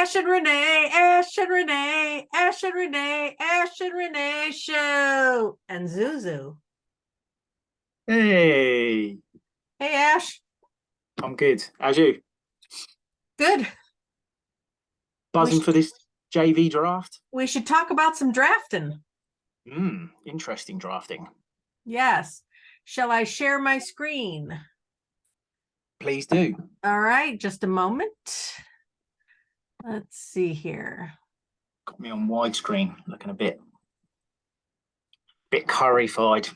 Ash and Rene, Ash and Rene, Ash and Rene, Ash and Rene show. And Zuzu. Hey, Hey, Ash. I'm good. How's you? Good. We Buzzing should for this JV draft? we should talk about some drafting. Interesting drafting. Yes. Shall I share my screen? Please do. All right, just a moment. Let's see here. Got me on widescreen, looking a bit curry-fied.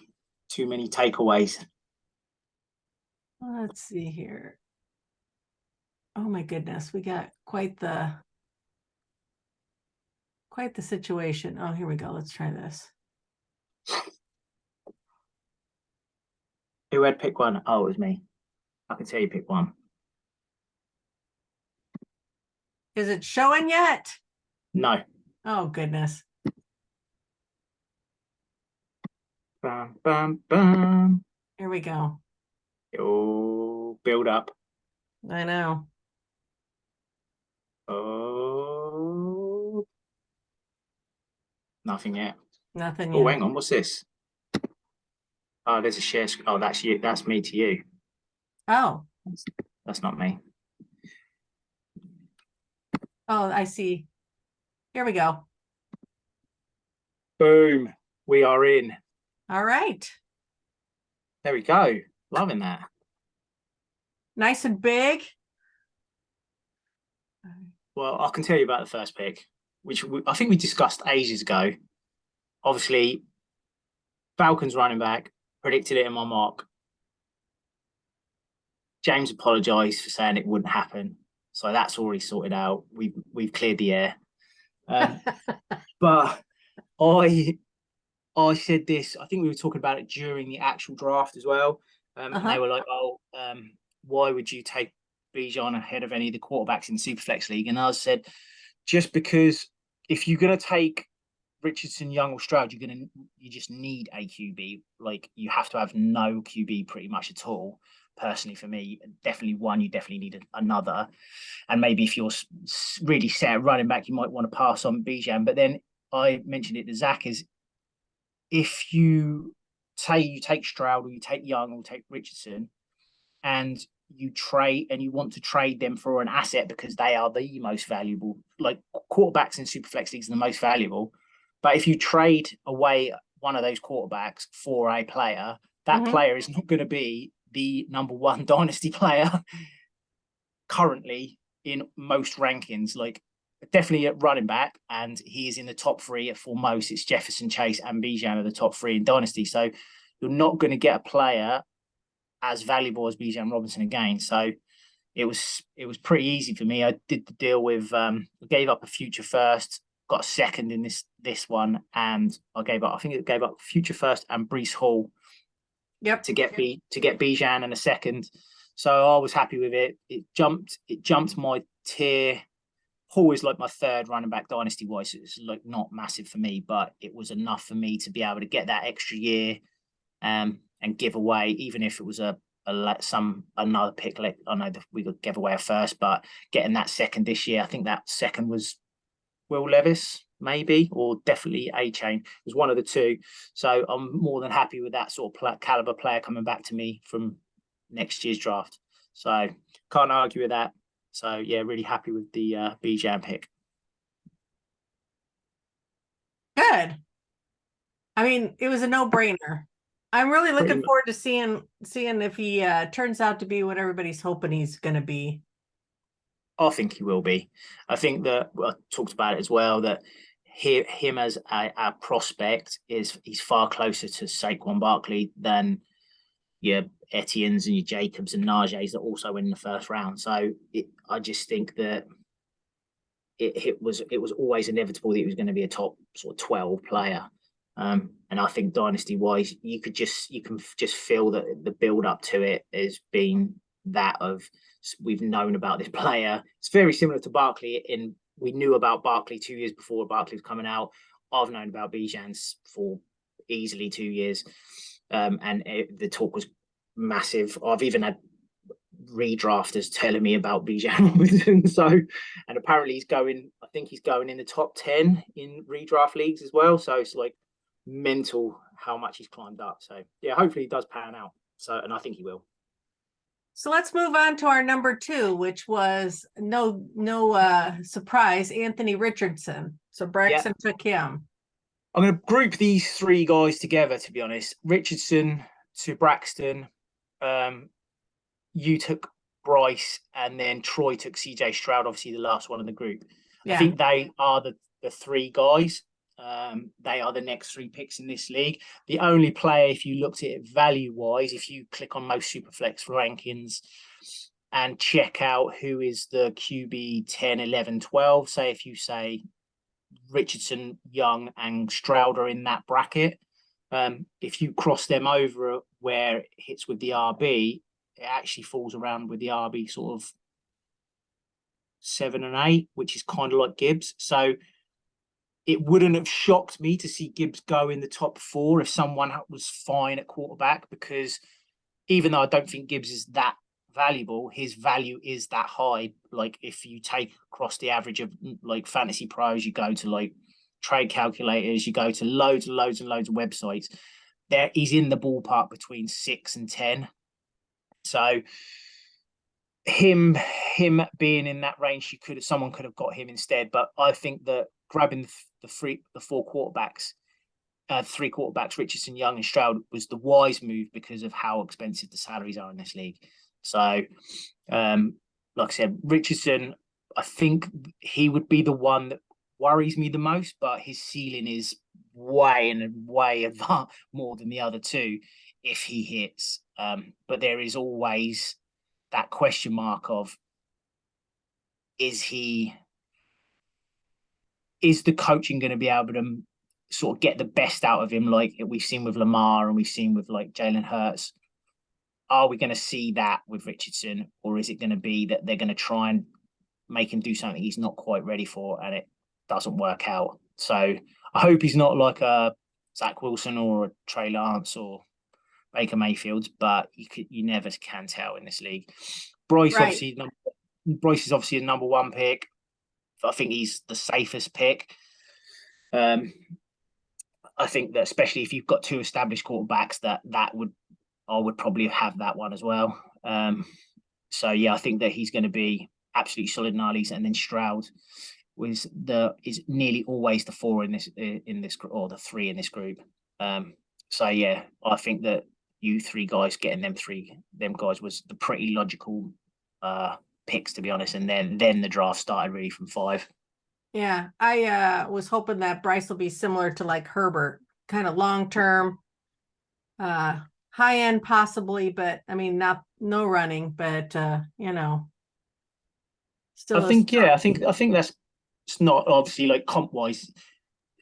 Too many takeaways. Let's see here. Oh my goodness, we got quite the situation. Oh, here we go. Let's try this. Who had pick one? Oh, it was me. I can tell you pick one. Is it showing yet? No. Oh goodness. Bam, bam, bam. Here we go. Oh, build up. I know. Oh, nothing yet. Nothing Oh, yet. hang on. What's this? Oh, there's a share screen. Oh, that's you. That's me to you. Oh. That's not me. Oh, I see. Here we go. Boom. We are in. All right. There we go. Loving that. Nice and big. Well, I can tell you about the first pick, which I think we discussed ages ago. Obviously, Falcons running back, predicted it in my mock. James apologised for saying it wouldn't happen. So that's already sorted out. We've cleared the air. But I said this, I think we were talking about it during the actual draft as well. And they were like, why would you take Bijan ahead of any of the quarterbacks in Superflex League? And I said, just because if you're going to take Richardson, Young, or Stroud, you just need a QB. Like you have to have no QB pretty much at all. Personally, for me, definitely one. You definitely need another. And maybe if you're really set at running back, you might want to pass on Bijan. But then I mentioned it to Zach is if you say you take Stroud or you take Young or you take Richardson, and you want to trade them for an asset because they are the most valuable. Like quarterbacks in Superflex leagues are the most valuable. But if you trade away one of those quarterbacks for a player, that player is not going to be the number one dynasty player currently in most rankings. Like definitely at running back, and he is in the top three for most. It's Jefferson, Chase, and Bijan are the top three in dynasty. So you're not going to get a player as valuable as Bijan Robinson again. So it was pretty easy for me. I did the deal with gave up a future first, got a second in this one, and I gave up future first and Breece Hall. Yep. To get Bijan and a second. So I was happy with it. It jumped my tier. Hall is like my third running back dynasty wise. It's like not massive for me, but it was enough for me to be able to get that extra year and give away, even if it was another pick. Like I know that we could give away a first, but getting that second this year, I think that second was Will Levis, maybe, or definitely A-Chain. It was one of the two. So I'm more than happy with that sort of caliber player coming back to me from next year's draft. So can't argue with that. So yeah, really happy with the Bijan pick. Good. I mean, it was a no-brainer. I'm really looking forward to seeing if he turns out to be what everybody's hoping he's going to be. I think he will be. I think that I talked about it as well, that him as a prospect he's far closer to Saquon Barkley than your Etienne's and your Jacobs and Najeh's that also win in the first round. So I just think that it was always inevitable that he was going to be a top sort of 12 player. And I think dynasty wise, you can just feel that the build up to it has been that of we've known about this player. It's very similar to Barkley we knew about Barkley 2 years before Barkley was coming out. I've known about Bijan's for easily 2 years. And the talk was massive. I've even had redrafters telling me about Bijan Robinson. So, and apparently I think he's going in the top 10 in redraft leagues as well. So it's like mental how much he's climbed up. So yeah, hopefully he does pan out. So, and I think he will. So let's move on to our number 2, which was no surprise, Anthony Richardson. So Braxton took him. I'm going to group these 3 guys together, to be honest. Richardson to Braxton. You took Bryce, and then Troy took CJ Stroud, obviously the last one in the group. Yeah. I think they are the 3 guys. They are the next 3 picks in this league. The only player, if you looked at it value-wise, if you click on most Superflex rankings and check out who is the QB 10, 11, 12, say if you say Richardson, Young, and Stroud are in that bracket, if you cross them over where it hits with the RB, it actually falls around with the RB sort of 7 and 8, which is kind of like Gibbs. So it wouldn't have shocked me to see Gibbs go in the top 4 if someone was fine at quarterback, because even though I don't think Gibbs is that valuable, his value is that high. Like if you take across the average of like fantasy pros, you go to like trade calculators, you go to loads and loads and loads of websites, there he's in the ballpark between 6 and 10. So him being in that range, someone could have got him instead. But I think that grabbing the 4 quarterbacks, 3 quarterbacks, Richardson, Young, and Stroud, was the wise move because of how expensive the salaries are in this league. So, like I said, Richardson, I think he would be the one that worries me the most, but his ceiling is way more than the other 2 if he hits. But there is always that question mark of, is the coaching going to be able to sort of get the best out of him, like we've seen with Lamar and we've seen with like Jalen Hurts? Are we going to see that with Richardson, or is it going to be that they're going to try and make him do something he's not quite ready for and it doesn't work out? So I hope he's not like a Zach Wilson or a Trey Lance or Baker Mayfield, but you never can tell in this league. Bryce is obviously a number 1 pick. I think he's the safest pick. I think that especially if you've got 2 established quarterbacks, I would probably have that one as well. So yeah, I think that he's going to be absolutely solid in our leagues. And then Stroud is nearly always the 4 in this or the 3 in this group. So yeah, I think that you 3 guys getting them guys was the pretty logical picks, to be honest. And then the draft started really from 5. Yeah, I was hoping that Bryce will be similar to like Herbert, kind of long term, high end possibly, but I mean no running, but still. I think that's, it's not obviously like comp wise.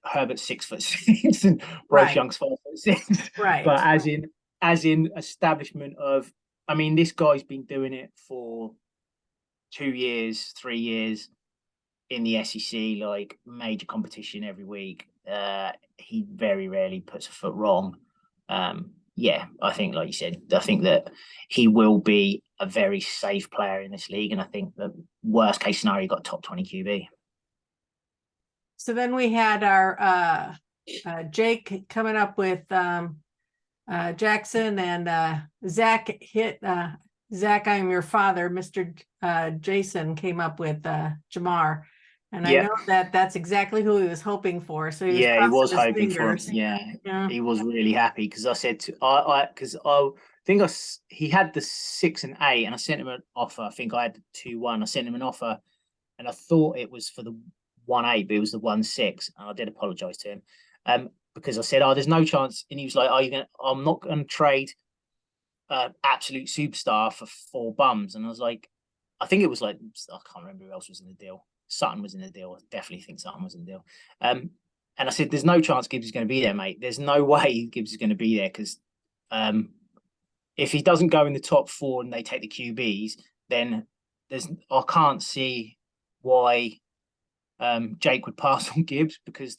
Herbert's 6'6" and Bryce Young's 5'6". Right. But as in establishment of, I mean, this guy's been doing it for 2 years, 3 years in the SEC, like major competition every week. He very rarely puts a foot wrong. Yeah, I think, like you said, I think that he will be a very safe player in this league. And I think the worst case scenario, he got top 20 QB. So then we had our Jake coming up with Jackson, and Zach hit Zach, I'm your father. Mr. Jason came up with Jamar. And I know that that's exactly who he was hoping for. So he was hoping for it. Yeah, he was really happy because I said to he had the 6 and 8, and I sent him an offer. I think I had 2-1. I sent him an offer, and I thought it was for the 1-8, but it was the 1-6, and I did apologize to him because I said, there's no chance, and he was like, I'm not going to trade absolute superstar for 4 bums. And I was like, I think it was like, I can't remember who else was in the deal. Sutton was in the deal. I definitely think Sutton was in the deal. And I said, there's no chance Gibbs is going to be there, mate. There's no way Gibbs is going to be there because if he doesn't go in the top 4 and they take the QBs, then I can't see why Jake would pass on Gibbs, because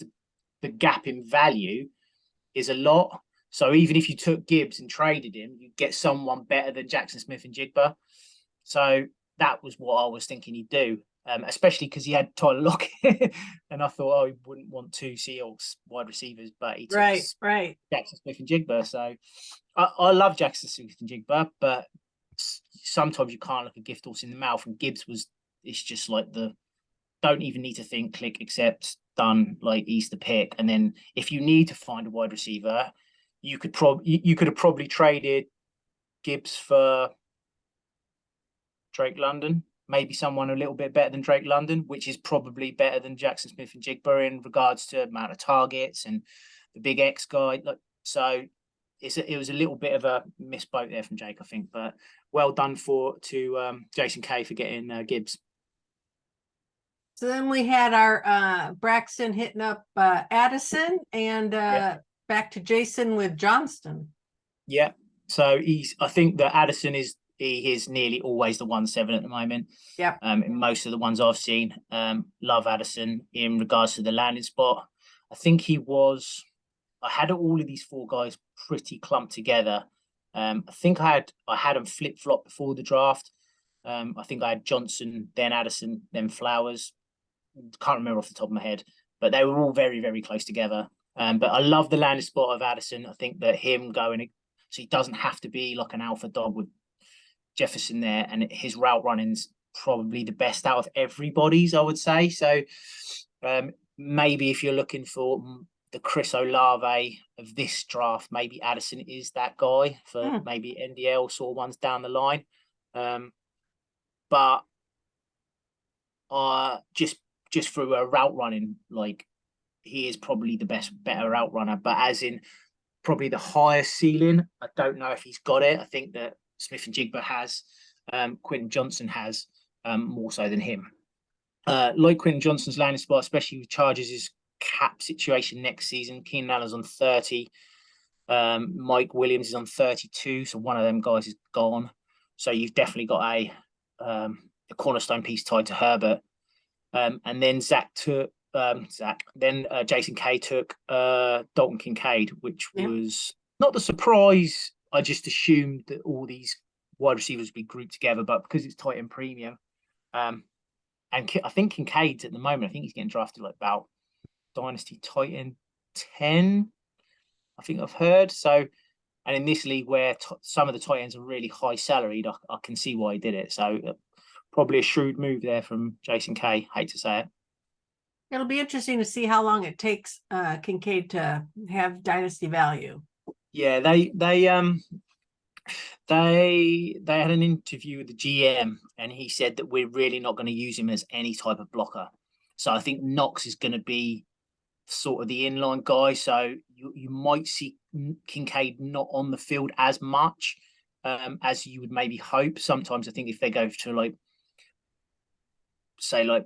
the gap in value is a lot. So even if you took Gibbs and traded him, you'd get someone better than Jackson Smith and Jigba. So that was what I was thinking he'd do, especially because he had Tyler Lockett, and I thought, oh, he wouldn't want two Seahawks wide receivers, but he took Jackson Smith-Njigba. So I love Jackson Smith-Njigba, but sometimes you can't look a gift horse in the mouth, and Gibbs it's just like don't even need to think, click, accept, done, like he's the pick. And then if you need to find a wide receiver, you could have probably traded Gibbs for Drake London, maybe someone a little bit better than Drake London, which is probably better than Jackson Smith-Njigba in regards to amount of targets and the big X guy. So it was a little bit of a misspoke there from Jake, I think, but well done to Jason Kay for getting Gibbs. So then we had our Braxton hitting up Addison, and back to Jason with Johnston. Yeah. So I think that Addison is nearly always the 1-7 at the moment. Yeah. In most of the ones I've seen. Love Addison in regards to the landing spot. I think I had all of these four guys pretty clumped together. I think I had them flip-flop before the draft. I think I had Johnson, then Addison, then Flowers. Can't remember off the top of my head, but they were all very, very close together. But I love the landing spot of Addison. I think that him going, so he doesn't have to be like an alpha dog with Jefferson there, and his route running's probably the best out of everybody's, I would say. So maybe if you're looking for the Chris Olave of this draft, maybe Addison is that guy for maybe NDL sort of ones down the line. But just through a route running, like he is probably the better route runner, but as in probably the highest ceiling, I don't know if he's got it. I think that Smith-Njigba has, Quentin Johnson has, more so than him. Like Quentin Johnson's landing spot, especially with Chargers' cap situation next season, Keenan Allen's on 30, Mike Williams is on 32, so one of them guys is gone. So you've definitely got a cornerstone piece tied to Herbert. And then Jason Kay took Dalton Kincaid, which was not the surprise. I just assumed that all these wide receivers would be grouped together, but because it's tight end premium, and I think Kincaid's at the moment, I think he's getting drafted like about Dynasty tight end 10, I think I've heard. So, and in this league where some of the tight ends are really high salaried, I can see why he did it. So probably a shrewd move there from Jason Kay. Hate to say it. It'll be interesting to see how long it takes Kincaid to have dynasty value. Yeah, they had an interview with the GM, and he said that we're really not going to use him as any type of blocker. So I think Knox is going to be sort of the inline guy. So you might see Kincaid not on the field as much as you would maybe hope. Sometimes I think if they go to like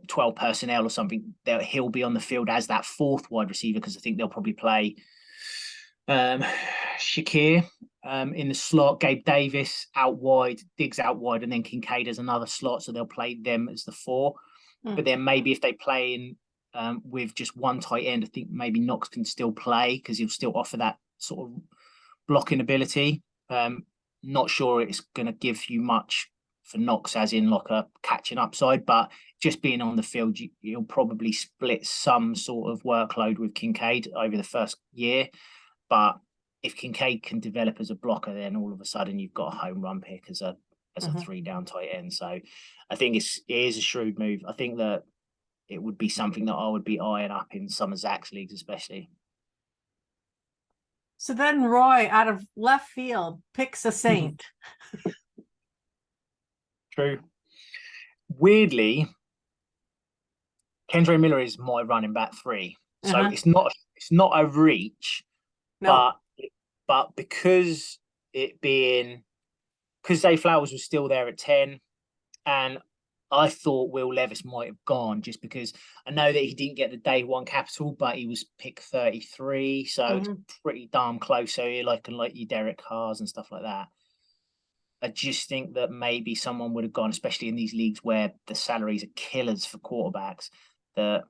12 personnel or something, he'll be on the field as that fourth wide receiver, because I think they'll probably play Shakir in the slot, Gabe Davis out wide, Diggs out wide, and then Kincaid as another slot, so they'll play them as the four. But then maybe if they play in with just one tight end, I think maybe Knox can still play because he'll still offer that sort of blocking ability. Not sure it's going to give you much for Knox as in like a catching upside, but just being on the field, you'll probably split some sort of workload with Kincaid over the first year. But if Kincaid can develop as a blocker, then all of a sudden you've got a home run pick as a 3-down tight end. So I think it is a shrewd move. I think that it would be something that I would be eyeing up in some of Zach's leagues, especially. So then Roy, out of left field, picks a Saint. True. Weirdly, Kendre Miller is my running back 3. So it's not a reach, but because Zay Flowers was still there at 10, and I thought Will Levis might have gone just because I know that he didn't get the day one capital, but he was pick 33, so it's pretty darn close. So you're like your Derek Carrs and stuff like that. I just think that maybe someone would have gone, especially in these leagues where the salaries are killers for quarterbacks, that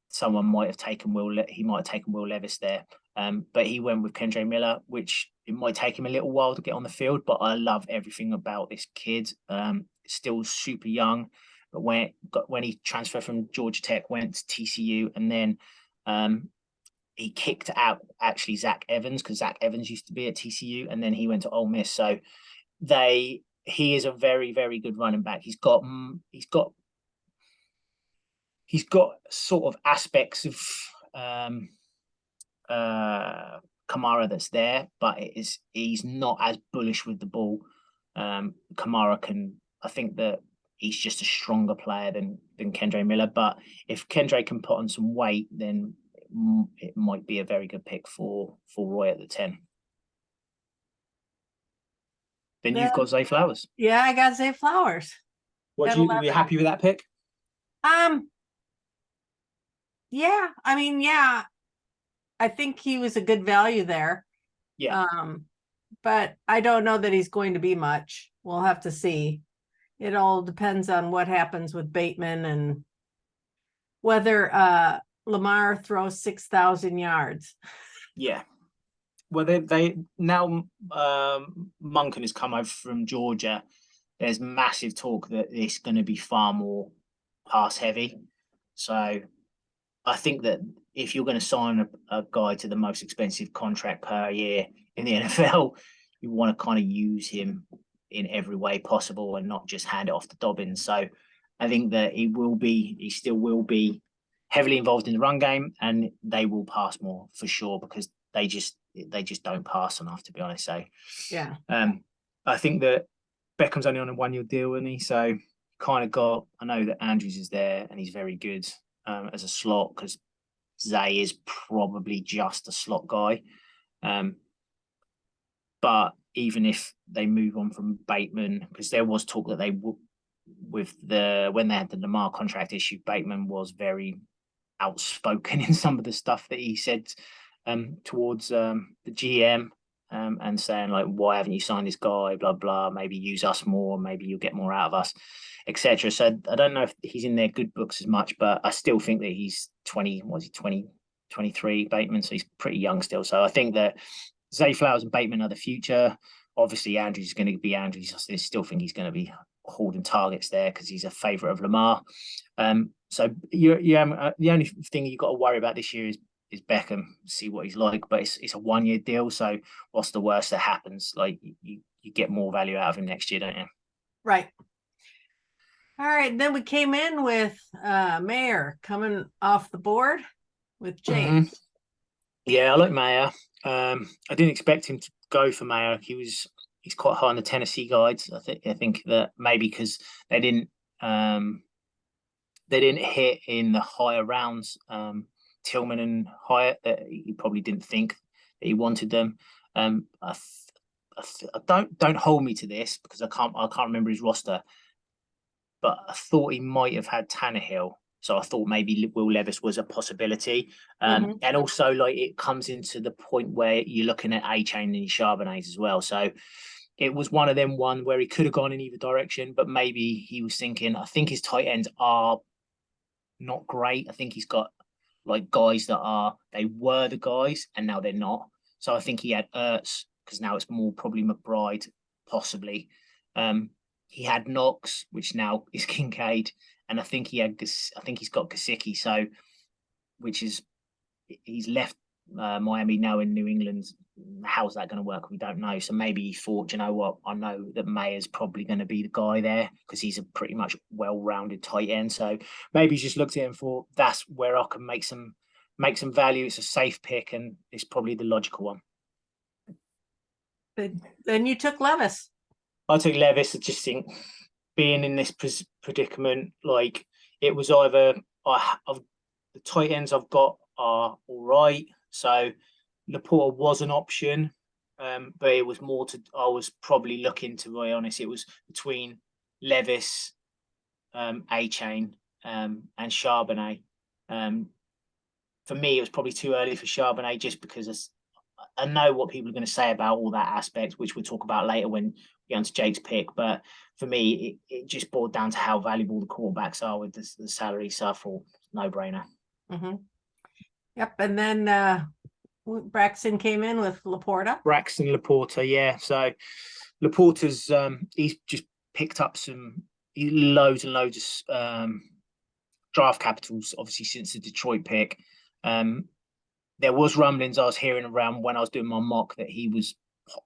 someone might have taken Will Levis there. But he went with Kendre Miller, which it might take him a little while to get on the field, but I love everything about this kid. Still super young, but when he transferred from Georgia Tech, went to TCU, and then he kicked out actually Zach Evans, because Zach Evans used to be at TCU, and then he went to Ole Miss. So he is a very, very good running back. He's got sort of aspects of Kamara that's there, but he's not as bullish with the ball. Kamara I think that he's just a stronger player than Kendre Miller. But if Kendre can put on some weight, then it might be a very good pick for Roy at the 10. Then you've got Zay Flowers. Yeah, I got Zay Flowers. Were you happy with that pick? Yeah, I mean, yeah, I think he was a good value there. Yeah. But I don't know that he's going to be much. We'll have to see. It all depends on what happens with Bateman and whether Lamar throws 6,000 yards. Yeah. Well, they now Monken has come over from Georgia. There's massive talk that it's going to be far more pass heavy. So I think that if you're going to sign a guy to the most expensive contract per year in the NFL, you want to kind of use him in every way possible and not just hand it off to Dobbins. So I think that he still will be heavily involved in the run game, and they will pass more for sure, because they just don't pass enough, to be honest. So yeah, I think that Beckham's only on a 1-year deal, isn't he? So kind of I know that Andrews is there and he's very good as a slot, because Zay is probably just a slot guy. But even if they move on from Bateman, because there was talk that they would, when they had the Lamar contract issue, Bateman was very outspoken in some of the stuff that he said towards the GM, and saying like, why haven't you signed this guy, blah blah, maybe use us more, maybe you'll get more out of us, etc. So I don't know if he's in their good books as much, but I still think that he's 23 Bateman, so he's pretty young still. So I think that Zay Flowers and Bateman are the future. Obviously Andrews is going to be Andrews. I still think he's going to be holding targets there because he's a favorite of Lamar. So the only thing you've got to worry about this year is Beckham, see what he's like, but it's a 1-year deal. So what's the worst that happens? Like you get more value out of him next year, don't you? Right. All right. Then we came in with Mayer coming off the board with Jake. Mm-hmm. Yeah, I like Mayer. I didn't expect him to go for Mayer. He's quite high on the Tennessee guides. I think that maybe because they didn't hit in the higher rounds. Tillman and Hyatt, that he probably didn't think that he wanted them. I don't hold me to this because I can't remember his roster, but I thought he might have had Tannehill. So I thought maybe Will Levis was a possibility. And also, like, it comes into the point where you're looking at A-Chain and Charbonnet as well. So it was one of them where he could have gone in either direction, but maybe he was thinking, I think his tight ends are not great. I think he's got like guys that they were the guys and now they're not. So I think he had Ertz, because now it's more probably McBride, possibly. He had Knox, which now is Kincaid, and I think he's got Gesicki. So, he's left Miami now in New England. How's that going to work? We don't know. So maybe he thought, you know what? I know that Mayer's probably going to be the guy there because he's a pretty much well-rounded tight end. So maybe he's just looked at it and thought, that's where I can make some value. It's a safe pick and it's probably the logical one. But then you took Levis. I took Levis. I just think being in this predicament, like it was either the tight ends I've got are all right. So Laporta was an option, but it was more I was probably looking, to be honest, it was between Levis, A-Chain, and Charbonnet. For me, it was probably too early for Charbonnet just because I know what people are going to say about all that aspect, which we'll talk about later when we get onto Jake's pick. But for me, it just boiled down to how valuable the quarterbacks are with the salary. So I thought, no-brainer. Mm-hmm. Yep. And then Braxton came in with Laporta. Braxton Laporta, yeah. So Laporta's he's just picked up loads and loads of draft capitals, obviously since the Detroit pick. There was rumblings I was hearing around when I was doing my mock that he was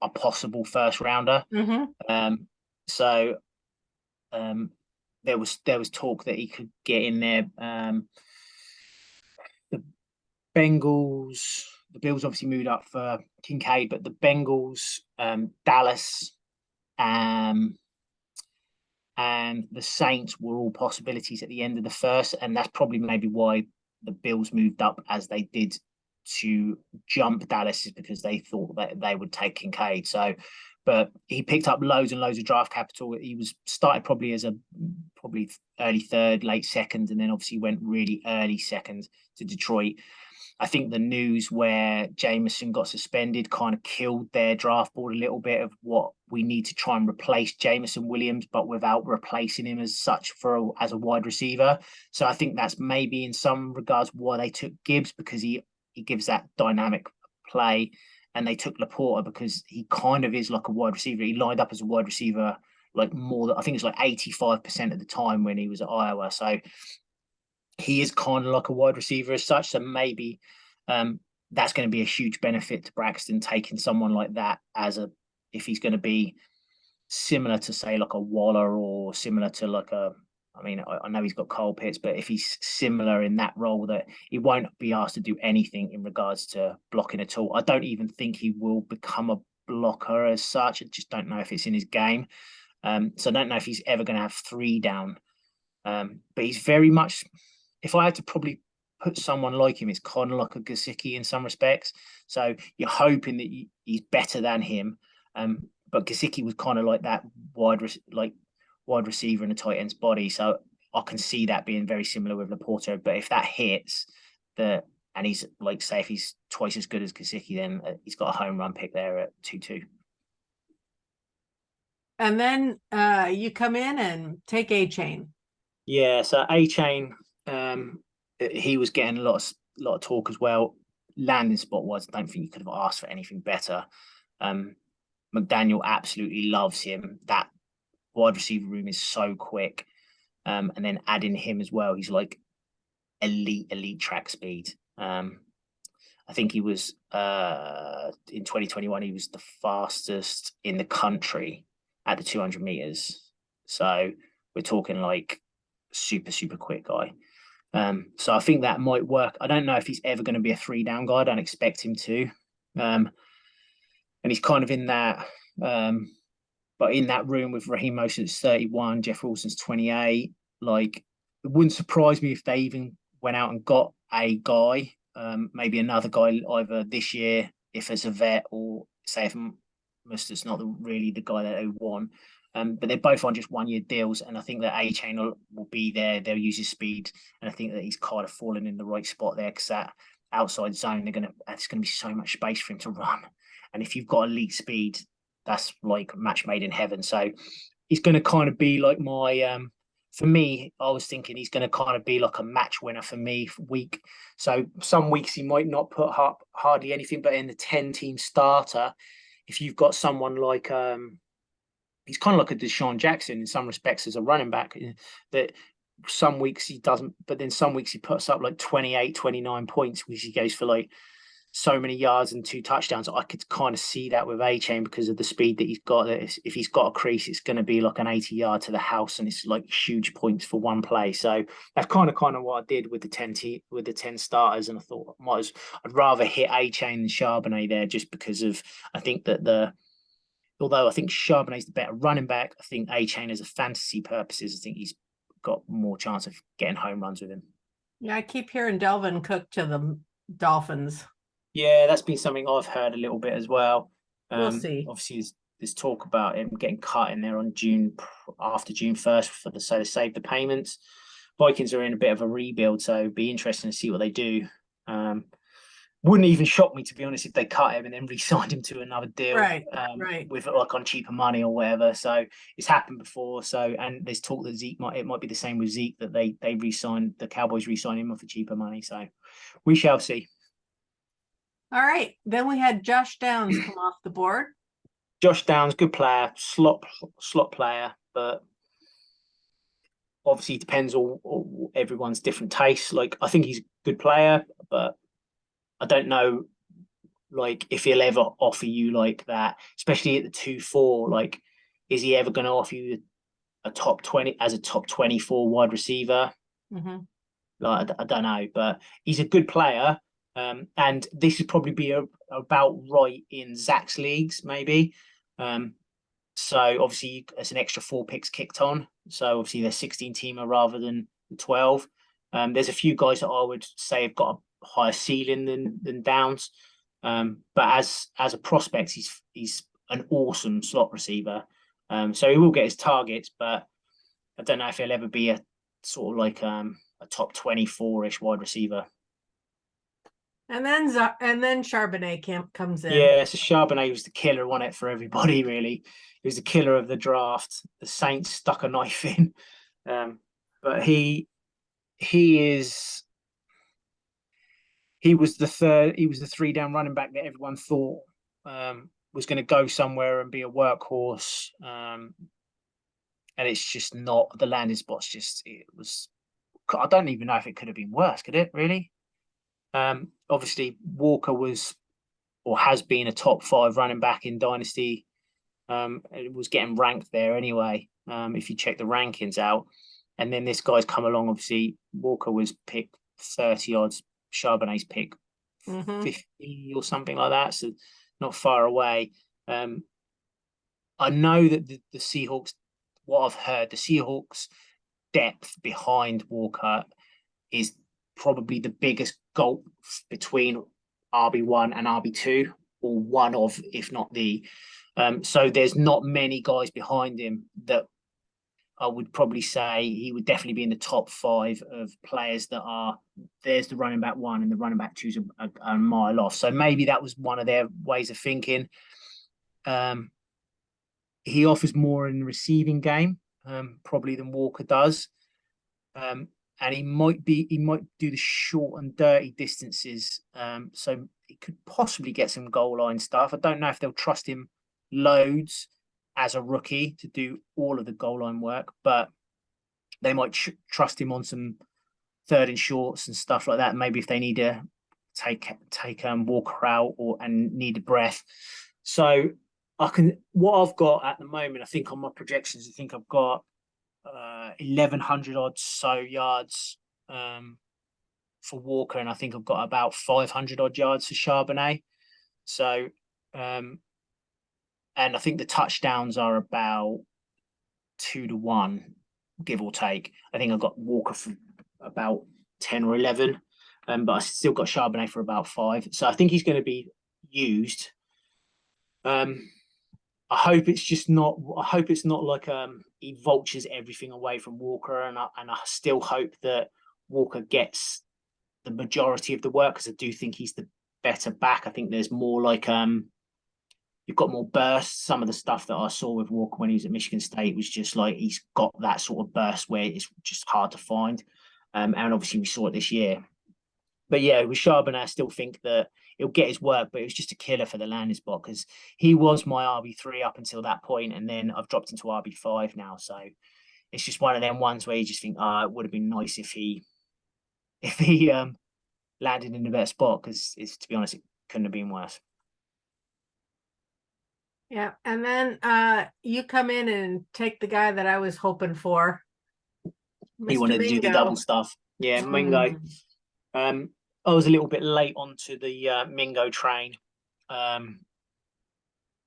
a possible first rounder. So there was talk that he could get in there. The Bills obviously moved up for Kincaid, but the Bengals, Dallas, and the Saints were all possibilities at the end of the first, and that's probably maybe why the Bills moved up as they did to jump Dallas, is because they thought that they would take Kincaid. So, but he picked up loads and loads of draft capital. He was started probably as probably early third, late second, and then obviously went really early second to Detroit. I think the news where Jameson got suspended kind of killed their draft board a little bit of what we need to try and replace Jameson Williams, but without replacing him as such as a wide receiver. So I think that's maybe in some regards why they took Gibbs, because he gives that dynamic play, and they took Laporta because he kind of is like a wide receiver. He lined up as a wide receiver like more than, I think it's like 85% of the time when he was at Iowa. So he is kind of like a wide receiver as such. So maybe that's going to be a huge benefit to Braxton, taking someone like that if he's going to be similar to, say, like a Waller, or similar to like I know he's got Kyle Pitts, but if he's similar in that role, that he won't be asked to do anything in regards to blocking at all. I don't even think he will become a blocker as such. I just don't know if it's in his game. So I don't know if he's ever going to have 3 down. But he's very much, if I had to probably put someone like him, it's kind of like a Gesicki in some respects. So you're hoping that he's better than him. But Gesicki was kind of like that wide receiver in a tight end's body. So I can see that being very similar with Laporta. But if that hits, and he's like, say, if he's twice as good as Gesicki, then he's got a home run pick there at 2-2. And then you come in and take A-Chain. Yeah, so A-Chain, he was getting a lot of talk as well. Landing spot wise, I don't think you could have asked for anything better. McDaniel absolutely loves him. That wide receiver room is so quick. And then adding him as well, he's like elite track speed. I think he was in 2021, he was the fastest in the country at the 200 meters. So we're talking like super quick guy. So I think that might work. I don't know if he's ever going to be a 3-down guy. I don't expect him to. And he's kind of in that, but in that room with Raheem Mostert's 31, Jeff Wilson's 28. Like, it wouldn't surprise me if they even went out and got a guy, maybe another guy either this year, if it's a vet, or say if Mostert's not really the guy that they want. But they're both on just 1-year deals, and I think that A-Chain will be there. They'll use his speed, and I think that he's kind of fallen in the right spot there, because that outside zone, it's going to be so much space for him to run. And if you've got elite speed, that's like match made in heaven. So he's going to kind of be like my, for me, I was thinking he's going to kind of be like a match winner for me week. So some weeks he might not put up hardly anything, but in the 10-team starter, if you've got someone like, he's kind of like a Deshaun Jackson in some respects as a running back, that some weeks he doesn't, but then some weeks he puts up like 28, 29 points, which he goes for like so many yards and 2 touchdowns. I could kind of see that with A-Chain because of the speed that he's got. That if he's got a crease, it's going to be like an 80-yard to the house, and it's like huge points for one play. So that's kind of what I did with the 10 starters, and I thought I'd rather hit A-Chain than Charbonnet there, just because of, I think that although I think Charbonnet's the better running back, I think A-Chain, as a fantasy purposes, I think he's got more chance of getting home runs with him. Yeah, I keep hearing Delvin Cook to the Dolphins. Yeah, that's been something I've heard a little bit as well. We'll see. Obviously, there's talk about him getting cut in there on after June 1st so they save the payments. Vikings are in a bit of a rebuild, so it'd be interesting to see what they do. Wouldn't even shock me, to be honest, if they cut him and then re-signed him to another deal, right. with like on cheaper money or whatever. So it's happened before. So, and there's talk that it might be the same with Zeke, that they the Cowboys re-sign him for cheaper money. So we shall see. All right. Then we had Josh Downs come off the board. Josh Downs, good player, slot player, but obviously depends on everyone's different tastes. Like, I think he's a good player, but I don't know, like, if he'll ever offer you like that, especially at the 2-4. Like, is he ever going to offer you a top 20 as a top 24 wide receiver? Mm-hmm. Like, I don't know, but he's a good player. And this would probably be about right in Zach's leagues, maybe. So obviously it's an extra 4 picks kicked on. So obviously they're 16 teamer rather than 12. There's a few guys that I would say have got a higher ceiling than Downs. But as a prospect, he's an awesome slot receiver. So he will get his targets, but I don't know if he'll ever be a sort of like a top 24-ish wide receiver. And then Charbonnet comes in. Yeah, so Charbonnet was the killer on it for everybody, really. He was the killer of the draft. The Saints stuck a knife in. But he was the 3-down running back that everyone thought was going to go somewhere and be a workhorse. And it's just not, the landing spot's it was, I don't even know if it could have been worse, could it really? Obviously Walker was or has been a top 5 running back in Dynasty. It was getting ranked there anyway, if you check the rankings out. And then this guy's come along. Obviously, Walker was picked 30 odds, Charbonnet's pick 50 or something like that, so not far away. I know that the Seahawks, what I've heard, the Seahawks' depth behind Walker is probably the biggest gulf between RB1 and RB2, or one of, if not the. So there's not many guys behind him that I would probably say he would definitely be in the top 5 of players that are, there's the running back 1 and the running back 2's a mile off. So maybe that was one of their ways of thinking. He offers more in the receiving game, probably than Walker does. And he might do the short and dirty distances. So he could possibly get some goal line stuff. I don't know if they'll trust him loads as a rookie to do all of the goal line work, but they might trust him on some 3rd and shorts and stuff like that. Maybe if they need to take Walker out and need a breath. So what I've got at the moment, I think on my projections, I think I've got 1,100 odd so yards for Walker, and I think I've got about 500 odd yards for Charbonnet. So and I think the touchdowns are about 2-1, give or take. I think I got Walker for about 10 or 11, but I still got Charbonnet for about 5. So I think he's going to be used. I hope it's not like he vultures everything away from Walker, and I still hope that Walker gets the majority of the work, because I do think he's the better back. I think there's more like you've got more burst. Some of the stuff that I saw with Walker when he was at Michigan State was just like he's got that sort of burst where it's just hard to find. And obviously we saw it this year. But yeah, with Charbonnet, I still think that he'll get his work, but it was just a killer for the landing spot, because he was my RB3 up until that point, and then I've dropped into RB5 now. So it's just one of them ones where you just think, it would have been nice if he landed in the better spot, because to be honest, it couldn't have been worse. Yeah, and then you come in and take the guy that I was hoping for. He wanted to do the double stuff. Yeah, Mingo. I was a little bit late onto the Mingo train. When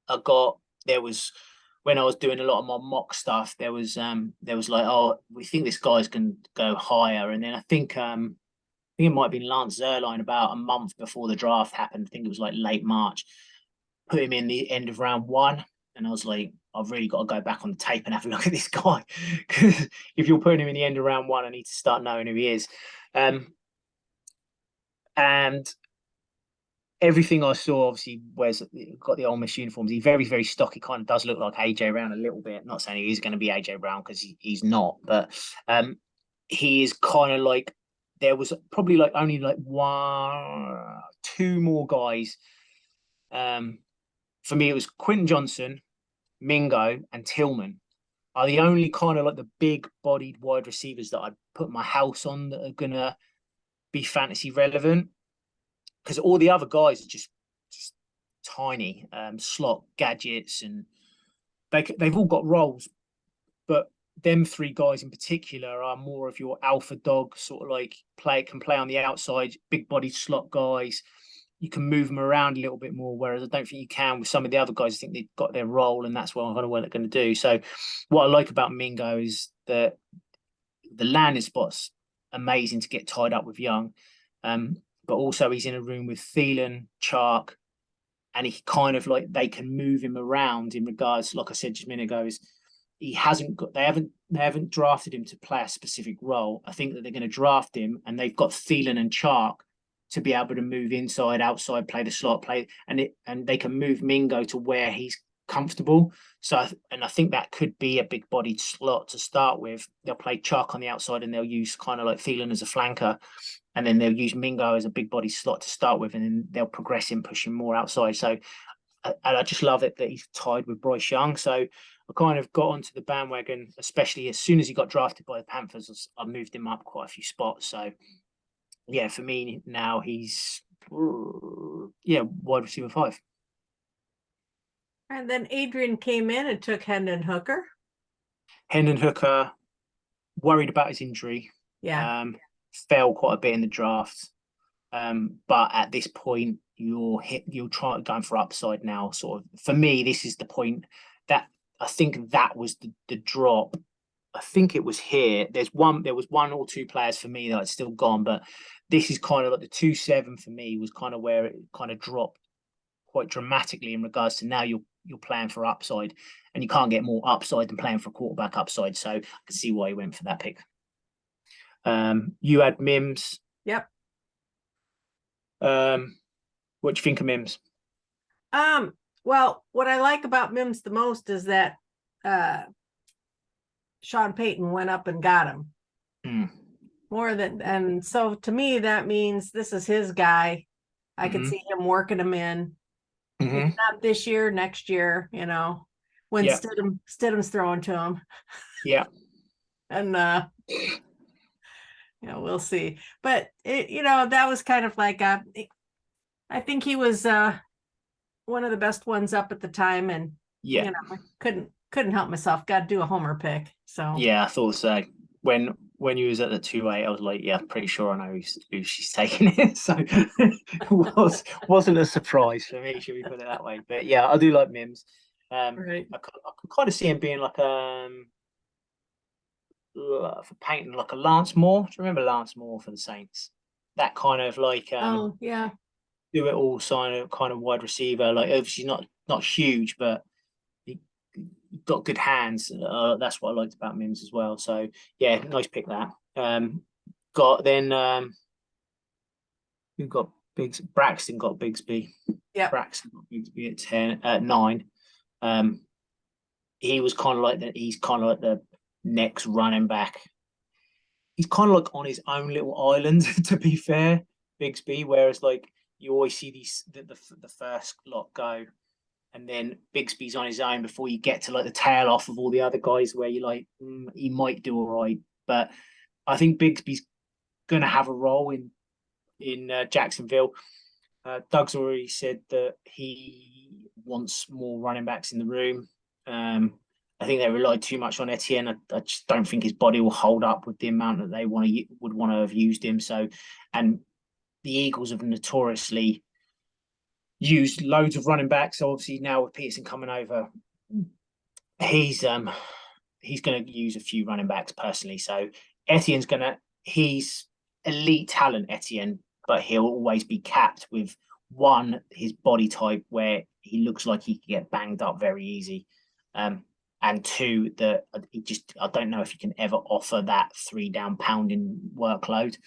I was doing a lot of my mock stuff, there was like, we think this guy's can go higher, and then I think it might have been Lance Zierlein about a month before the draft happened. I think it was like late March. Put him in the end of round 1, and I was like, I've really got to go back on the tape and have a look at this guy, because if you're putting him in the end of round 1, I need to start knowing who he is. And everything I saw, obviously, got the Ole Miss uniforms. He's very, very stocky. Kind of does look like AJ Brown a little bit. Not saying he's going to be AJ Brown, because he's not, but he is kind of like, there was probably like only like two more guys. For me, it was Quinton Johnson, Mingo, and Tillman are the only kind of like the big-bodied wide receivers that I'd put my house on that are gonna be fantasy relevant. Because all the other guys are just tiny slot gadgets, and they've all got roles, but them three guys in particular are more of your alpha dog, sort of like can play on the outside, big bodied slot guys. You can move them around a little bit more, whereas I don't think you can with some of the other guys. I think they've got their role, and that's what they're going to do. So what I like about Mingo is that the landing spot's amazing to get tied up with Young, but also he's in a room with Thielen, Chark, and he kind of like they can move him around in regards, like I said just a minute ago, is he hasn't got they haven't drafted him to play a specific role. I think that they're going to draft him, and they've got Thielen and Chark to be able to move inside, outside, play the slot, and they can move Mingo to where he's comfortable. So, and I think that could be a big bodied slot to start with. They'll play Chark on the outside, and they'll use kind of like Thielen as a flanker, and then they'll use Mingo as a big body slot to start with, and then they'll progress him, push him more outside. So, and I just love it that he's tied with Bryce Young. So I kind of got onto the bandwagon, especially as soon as he got drafted by the Panthers. I moved him up quite a few spots. So yeah, for me now he's wide receiver 5. And then Adrian came in and took Hendon Hooker. Hendon Hooker, worried about his injury. Yeah. Fell quite a bit in the draft. But at this point, you're trying going for upside now. Sort of for me, this is the point that I think that was the drop. I think it was here. There was one or two players for me that had still gone, but this is kind of like the 2-7 for me was kind of where it kind of dropped quite dramatically in regards to now you're playing for upside, and you can't get more upside than playing for quarterback upside. So I can see why he went for that pick. You had Mims. Yep. What do you think of Mims? Well, what I like about Mims the most is that Sean Payton went up and got him. And so to me that means this is his guy. I can see him working him in. If not this year, next year, when Stidham's throwing to him. Yeah. And we'll see. But that was kind of like I think he was one of the best ones up at the time, and I couldn't help myself. Got to do a homer pick. So yeah, I thought so. When you was at the 2-8, I was like, yeah, I'm pretty sure I know who she's taking it. So it wasn't a surprise for me, should we put it that way? But yeah, I do like Mims. Right. I could kind of see him being like for Payton, like a Lance Moore. Do you remember Lance Moore for the Saints? That kind of like oh yeah, do it all kind of wide receiver. Like obviously not huge, but he got good hands. That's what I liked about Mims as well. So yeah, nice pick that. You've got Braxton got Bigsby. Yeah. Braxton got Bigsby at 9. He was kind of like he's kind of like the next running back. He's kind of like on his own little island, to be fair, Bigsby. Whereas like you always see the first lot go, and then Bigsby's on his own before you get to like the tail off of all the other guys, where you're like, he might do all right. But I think Bigsby's going to have a role in Jacksonville. Doug's already said that he wants more running backs in the room. I think they relied too much on Etienne. I just don't think his body will hold up with the amount that they would want to have used him. So, and the Eagles have notoriously used loads of running backs. So obviously now with Peterson coming over, he's going to use a few running backs personally. So he's elite talent, Etienne, but he'll always be capped with his body type where he looks like he can get banged up very easy. And 2, that I don't know if you can ever offer that 3 down pounding workload.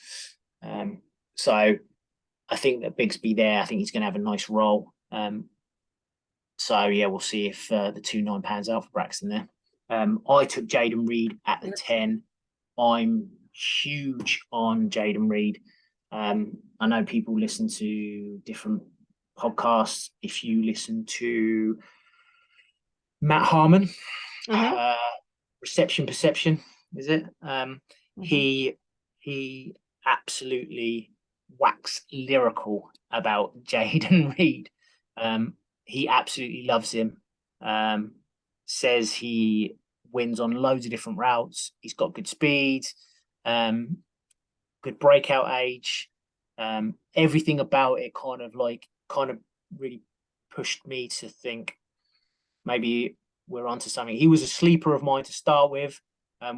So I think that Bigsby there, I think he's going to have a nice role. So yeah, we'll see if the 2-9 pans out for Braxton there. I took Jaden Reed at the 10. I'm huge on Jaden Reed. I know people listen to different podcasts. If you listen to Matt Harmon, Reception Perception, is it? He absolutely wax lyrical about Jayden Reed. He absolutely loves him. Says he wins on loads of different routes. He's got good speed, good breakout age. Everything about it kind of really pushed me to think maybe we're onto something. He was a sleeper of mine to start with,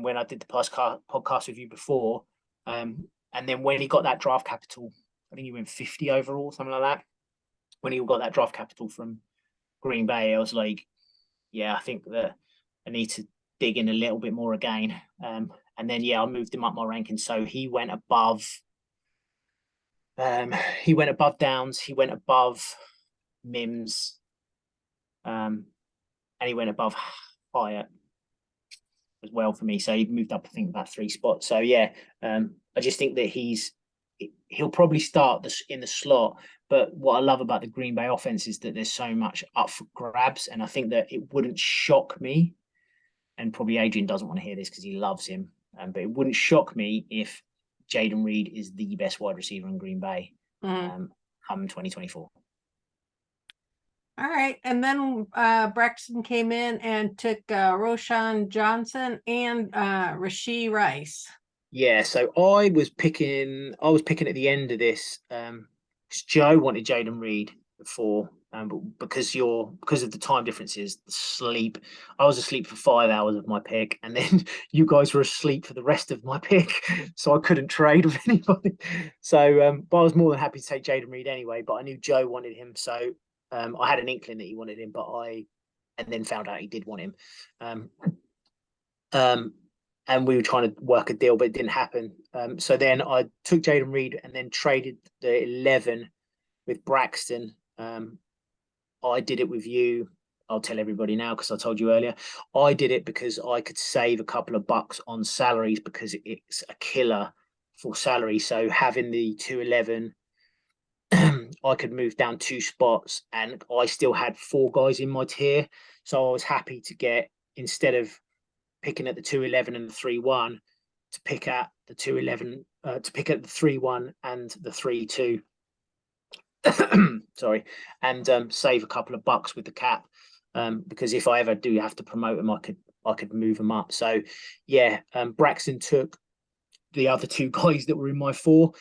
when I did the podcast with you before. And then when he got that draft capital, I think he went 50 overall, something like that. When he got that draft capital from Green Bay, I was like, yeah, I think that I need to dig in a little bit more again. And then, yeah, I moved him up my rankings. So he went above Downs, he went above Mims, and he went above Hyatt as well for me. So he moved up, I think, about 3 spots. So yeah, I just think that he'll probably start in the slot. But what I love about the Green Bay offense is that there's so much up for grabs, and I think that it wouldn't shock me. And probably Adrian doesn't want to hear this because he loves him, but it wouldn't shock me if Jayden Reed is the best wide receiver in Green Bay come 2024. All right. And then Braxton came in and took Roschon Johnson and Rashee Rice. Yeah, so I was picking at the end of this, because Joe wanted Jayden Reed before, but because of the time differences, the sleep, I was asleep for 5 hours of my pick, and then you guys were asleep for the rest of my pick, so I couldn't trade with anybody. So, but I was more than happy to take Jayden Reed anyway. But I knew Joe wanted him, so I had an inkling that he wanted him, and then found out he did want him. And we were trying to work a deal, but it didn't happen. So then I took Jayden Reed and then traded the 11 with Braxton. I did it with you. I'll tell everybody now because I told you earlier. I did it because I could save a couple of bucks on salaries because it's a killer for salary. So having the 211, I could move down 2 spots, and I still had 4 guys in my tier. So I was happy to get, instead of picking at the 211 and the 3-1, to pick at the 211, to pick at the 3-1 and the 3-2. Sorry, and save a couple of bucks with the cap, because if I ever do have to promote them, I could move them up. So yeah, Braxton took the other 2 guys that were in my 4.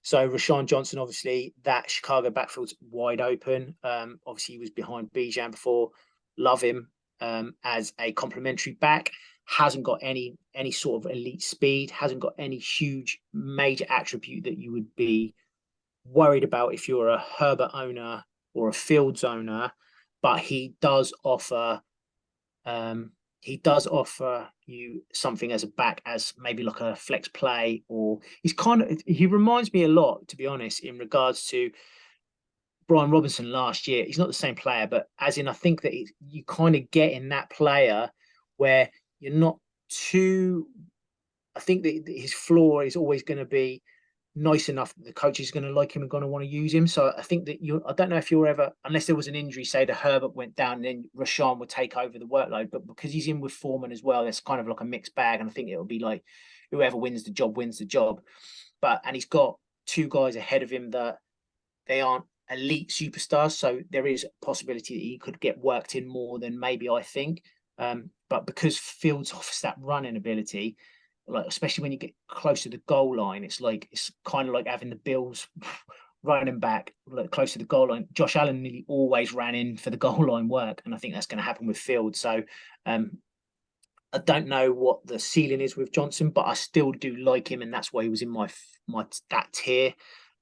So Roschon Johnson, obviously that Chicago backfield's wide open. Obviously he was behind Bijan before. Love him as a complementary back. Hasn't got any sort of elite speed. Hasn't got any huge major attribute that you would be worried about if you're a Herbert owner or a Fields owner. But he does offer you something as a back, as maybe like a flex play, or he reminds me a lot, to be honest, in regards to Brian Robinson last year. He's not the same player, but as in, I think that you kind of get in that player where you're not too, I think that his floor is always going to be nice enough that the coach is going to like him and going to want to use him. So I think that I don't know if you're ever, unless there was an injury, say the Herbert went down, and then Roschon would take over the workload. But because he's in with Foreman as well, it's kind of like a mixed bag. And I think it'll be like whoever wins the job wins the job. And he's got 2 guys ahead of him that they aren't elite superstars. So there is a possibility that he could get worked in more than maybe I think. But because Fields offers that running ability, like especially when you get close to the goal line, it's kind of like having the Bills running back like close to the goal line. Josh Allen nearly always ran in for the goal line work, and I think that's going to happen with Fields. So I don't know what the ceiling is with Johnson, but I still do like him, and that's why he was in my that tier.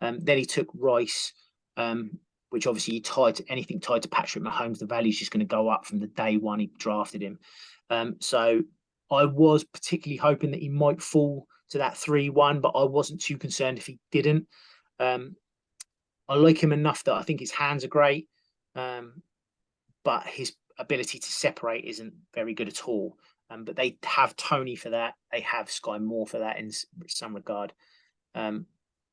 Then he took Rice, which obviously anything tied to Patrick Mahomes, the value is just going to go up from the day one he drafted him. So I was particularly hoping that he might fall to that 3-1, but I wasn't too concerned if he didn't. I like him enough that I think his hands are great, but his ability to separate isn't very good at all. But they have Tony for that. They have Sky Moore for that in some regard. But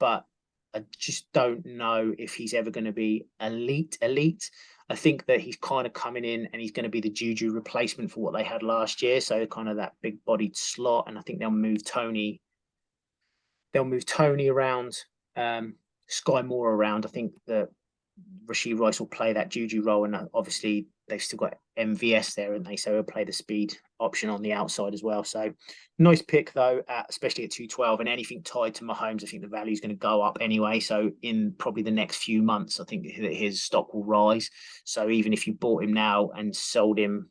but I just don't know if he's ever going to be elite. I think that he's kind of coming in and he's going to be the Juju replacement for what they had last year. So kind of that big bodied slot. And I think they'll move Tony. They'll move Tony around, Sky Moore around. I think that Rashid Rice will play that Juju role, and obviously they've still got MVS there, and so he'll play the speed option on the outside as well. So nice pick though, especially at 212, and anything tied to Mahomes, I think the value is going to go up anyway. So in probably the next few months, I think that his stock will rise. So even if you bought him now and sold him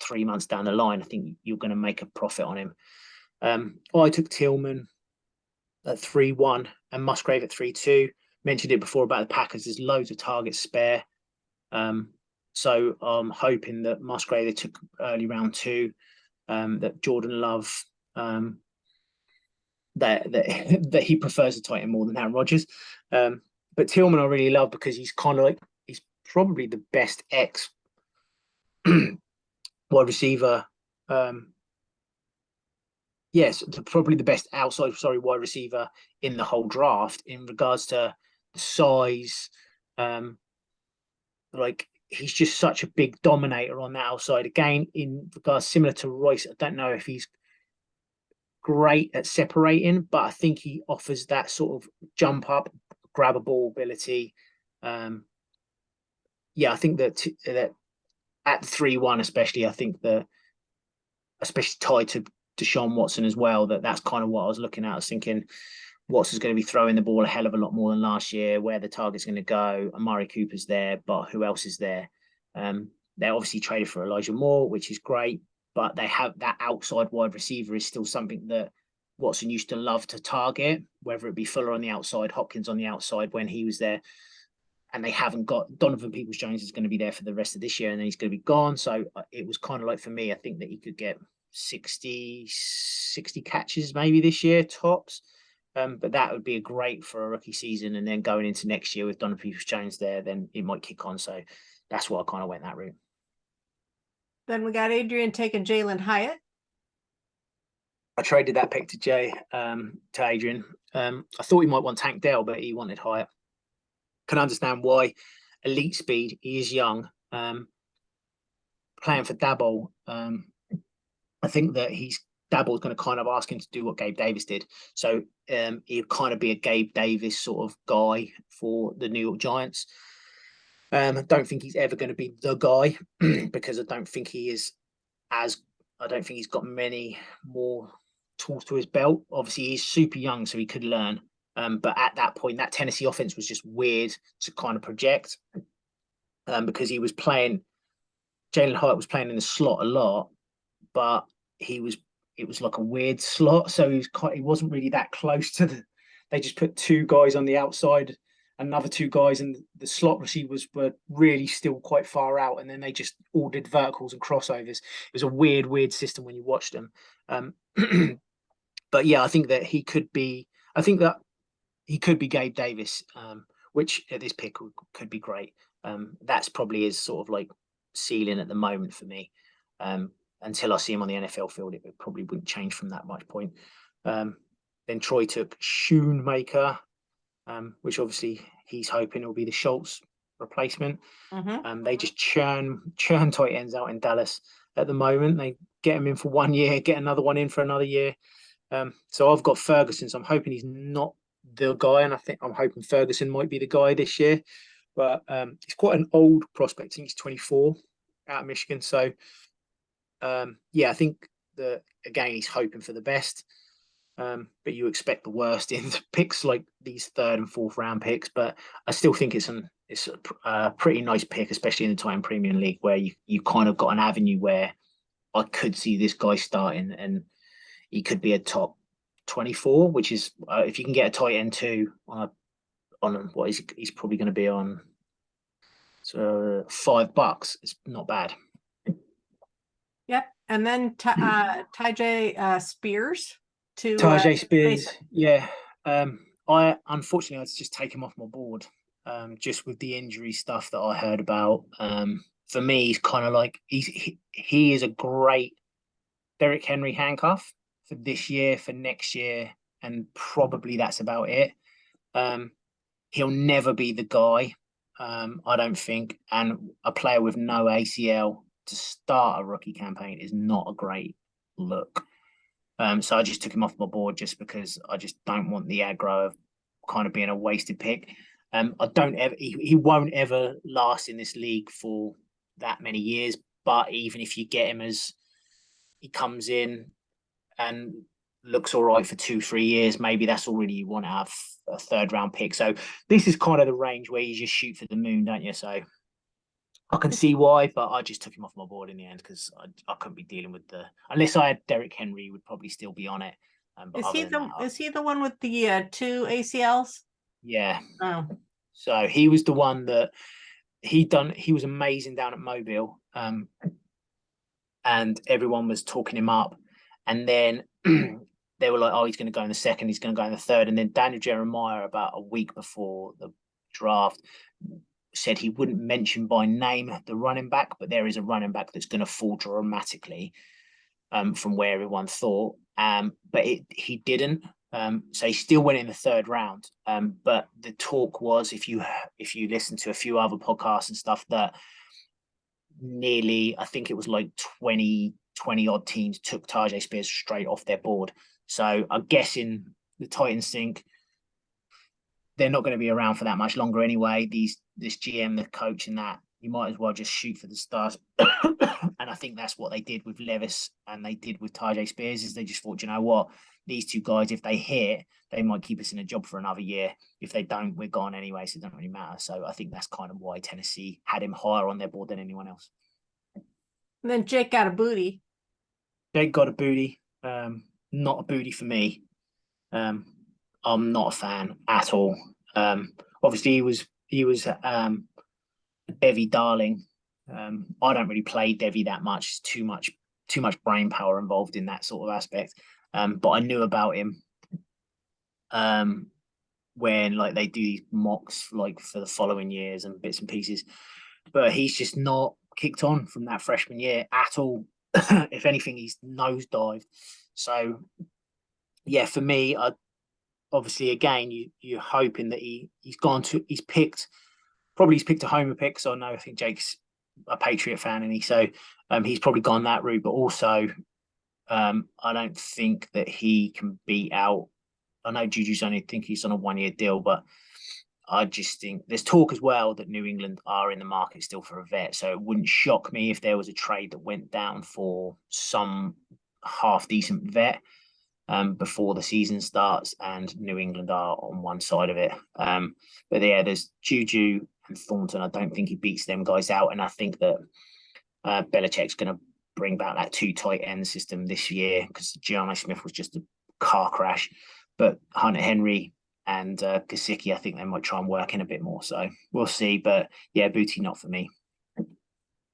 3 months down the line, I think you're going to make a profit on him. I took Tillman at 3-1 and Musgrave at 3-2. Mentioned it before about the Packers. There's loads of targets spare. So I'm hoping that Musgrave, they took early round 2, that Jordan Love, that he prefers the tight end more than Aaron Rodgers. But Tillman I really love because he's kind of like, he's probably the best ex wide receiver. Yes, probably the best outside, wide receiver in the whole draft in regards to the size. Like, he's just such a big dominator on that outside. Again, in regards similar to Royce, I don't know if he's great at separating, but I think he offers that sort of jump up, grab a ball ability. Yeah, I think that at 3-1, especially, I think that, especially tied to Deshaun Watson as well, that's kind of what I was looking at. I was thinking Watson's going to be throwing the ball a hell of a lot more than last year, where the target's going to go. Amari Cooper's there, but who else is there? They obviously traded for Elijah Moore, which is great, but they have that outside wide receiver is still something that Watson used to love to target, whether it be Fuller on the outside, Hopkins on the outside when he was there. And they haven't got Donovan Peoples-Jones is going to be there for the rest of this year, and then he's going to be gone. So it was kind of like, for me, I think that he could get 60 catches maybe this year tops. But that would be a great for a rookie season, and then going into next year with Donovan Peoples-Jones there, then it might kick on. So that's why I kind of went that route. Then we got Adrian taking Jalen Hyatt. I traded that pick to Adrian. I thought he might want Tank Dell, but he wanted Hyatt. Can understand why. Elite speed. He is young. Playing for Dabble. I think that Dabble's going to kind of ask him to do what Gabe Davis did. So he'll kind of be a Gabe Davis sort of guy for the New York Giants. I don't think he's ever going to be the guy because I don't think he's got many more tools to his belt. Obviously, he's super young, so he could learn. But at that point, that Tennessee offense was just weird to kind of project because he was playing. Jalen Hyatt was playing in the slot a lot, but it was like a weird slot, so he wasn't really that close to the. They just put 2 guys on the outside, another 2 guys, and the slot receivers were really still quite far out, and then they just all did verticals and crossovers. It was a weird system when you watched them. But yeah, I think that he could be. I think that he could be Gabe Davis, which at this pick could be great. That's probably his sort of like ceiling at the moment for me. Until I see him on the NFL field, it probably wouldn't change from that much point. Then Troy took Schoonmaker, which obviously he's hoping will be the Schultz replacement. They just churn tight ends out in Dallas at the moment. They get him in for 1 year, get another one in for another year. So I've got Ferguson, so I'm hoping he's not the guy, and I'm hoping Ferguson might be the guy this year. But he's quite an old prospect. I think he's 24 out of Michigan. So yeah, I think that again he's hoping for the best. But you expect the worst in picks like these 3rd and 4th round picks. But I still think it's a pretty nice pick, especially in the Titan Premium League, where you kind of got an avenue where I could see this guy starting, and he could be a top 24, which is if you can get a tight end 2 on what is he's probably going to be on. So $5, it's not bad. Yep, and then Tyjae Spears to Tyjae Spears. Yeah, I unfortunately had to just take him off my board, just with the injury stuff that I heard about. For me, he's kind of like he is a great Derrick Henry handcuff for this year, for next year, and probably that's about it. He'll never be the guy, I don't think. And a player with no ACL to start a rookie campaign is not a great look. So I just took him off my board just because I just don't want the aggro of kind of being a wasted pick. He won't ever last in this league for that many years. But even if you get him as he comes in and looks all right for 2-3 years, maybe that's all really you want to have a third round pick. So this is kind of the range where you just shoot for the moon, don't you? So I can see why, but I just took him off my board in the end because I couldn't be dealing with unless I had Derrick Henry, would probably still be on it. But is he the one with the 2 ACLs? Yeah. Oh. So he was the one that he was amazing down at Mobile. And everyone was talking him up. And then they were like, oh, he's going to go in the second, he's going to go in the third. And then Daniel Jeremiah, about a week before the draft, said he wouldn't mention by name the running back, but there is a running back that's going to fall dramatically from where everyone thought. But he didn't. So he still went in the third round. But the talk was, if you listen to a few other podcasts and stuff, that nearly, I think it was like 20 odd teams took Tajay Spears straight off their board. So I'm guessing the Titans think they're not going to be around for that much longer anyway. This GM, the coach, and that, you might as well just shoot for the stars. And I think that's what they did with Levis and they did with Tajay Spears, is they just thought, you know what, these two guys, if they hit, they might keep us in a job for another year. If they don't, we're gone anyway, so it doesn't really matter. So I think that's kind of why Tennessee had him higher on their board than anyone else. And then Jake got a booty. Jake got a booty. Not a booty for me. I'm not a fan at all. Obviously he was a Devy darling. I don't really play Devy that much. It's too much brain power involved in that sort of aspect. But I knew about him when like they do these mocks like for the following years and bits and pieces. But he's just not kicked on from that freshman year at all. If anything, he's nosedived. So yeah, for me, obviously again you're hoping that he's picked a homer pick. So I think Jake's a Patriot fan, and he's probably gone that route. But also, I don't think that he can beat out. I know Juju's he's on a 1-year deal, but I just think there's talk as well that New England are in the market still for a vet. So it wouldn't shock me if there was a trade that went down for some half decent vet before the season starts, and New England are on one side of it. But yeah, there's Juju and Thornton. I don't think he beats them guys out, and I think that Belichick's going to bring back that 2 tight end system this year because Gianni Smith was just a car crash. But Hunter Henry and Gesicki, I think they might try and work in a bit more. So we'll see. But yeah, booty not for me.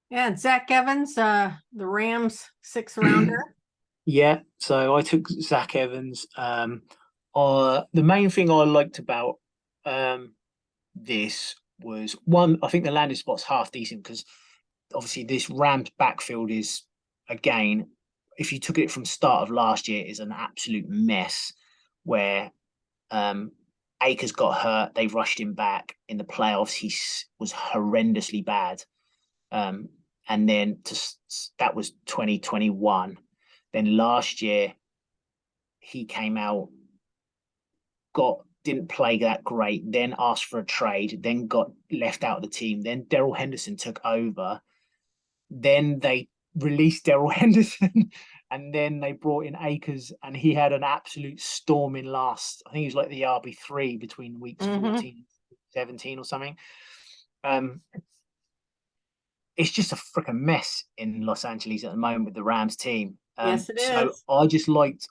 Yeah, and Zach Evans, the Rams 6th rounder. Yeah, so I took Zach Evans. The main thing I liked about this was, one, I think the landing spot's half decent because obviously this Rams backfield is, again, if you took it from start of last year, is an absolute mess where Akers got hurt. They rushed him back in the playoffs. He was horrendously bad. And then that was 2021. Then last year, he came out, didn't play that great, then asked for a trade, then got left out of the team. Then Darrell Henderson took over. Then they released Darrell Henderson, and then they brought in Akers, and he had an absolute storming last. I think he was like the RB3 between weeks 14, 17 or something. It's just a freaking mess in Los Angeles at the moment with the Rams team. Yes, it is. So I just liked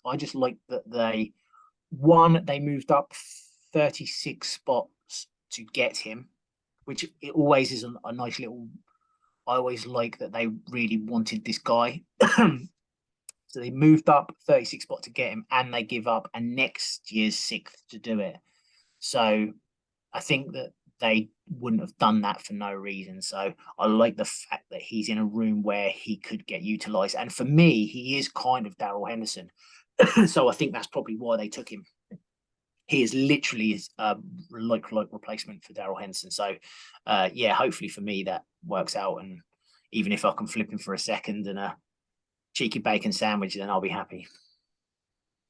that they moved up 36 spots to get him, which it always is a nice little. I always like that they really wanted this guy. So they moved up 36 spots to get him, and they give up a next year's 6th to do it. So I think that they wouldn't have done that for no reason. So I like the fact that he's in a room where he could get utilized. And for me, he is kind of Darrell Henderson. So I think that's probably why they took him. he is literally like replacement for Daryl Henson. So yeah, hopefully for me that works out, and even if I can flip him for a second and a cheeky bacon sandwich, then I'll be happy.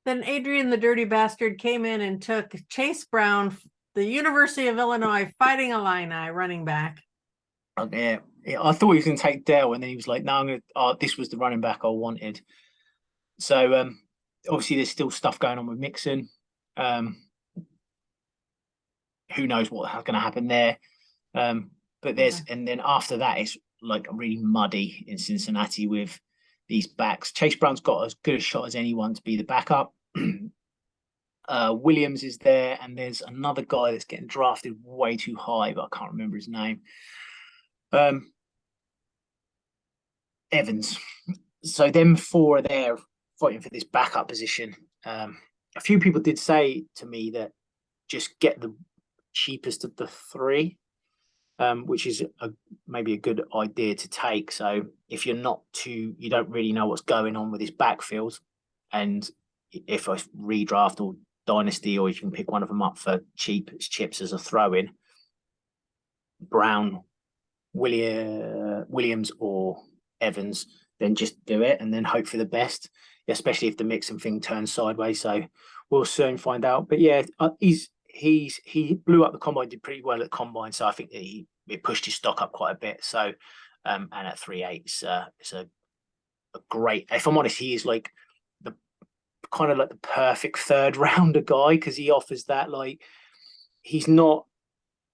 Then Adrian the Dirty Bastard came in and took Chase Brown, the University of Illinois Fighting Illini running back. Yeah, I thought he was going to take Dale, and then he was like, "No, I'm going to." This was the running back I wanted. So obviously, there's still stuff going on with Mixon. Who knows what's going to happen there? But there's and then after that, it's like really muddy in Cincinnati with these backs. Chase Brown's got as good a shot as anyone to be the backup. Williams is there, and there's another guy that's getting drafted way too high, but I can't remember his name. Evans. So them four are there fighting for this backup position. A few people did say to me that just get the cheapest of the three, which is maybe a good idea to take. So if you're not too, you don't really know what's going on with his backfield, and if I redraft or dynasty, or you can pick one of them up for cheap chips as a throw-in, Brown, Williams or Evans, then just do it and then hope for the best, especially if the Mixon thing turns sideways. So we'll soon find out. But yeah, he blew up the combine, did pretty well at combine. So I think that it pushed his stock up quite a bit. So and at 3.8, it's a great. If I'm honest, he is like the kind of like the perfect third rounder guy, because he offers that, like, he's not.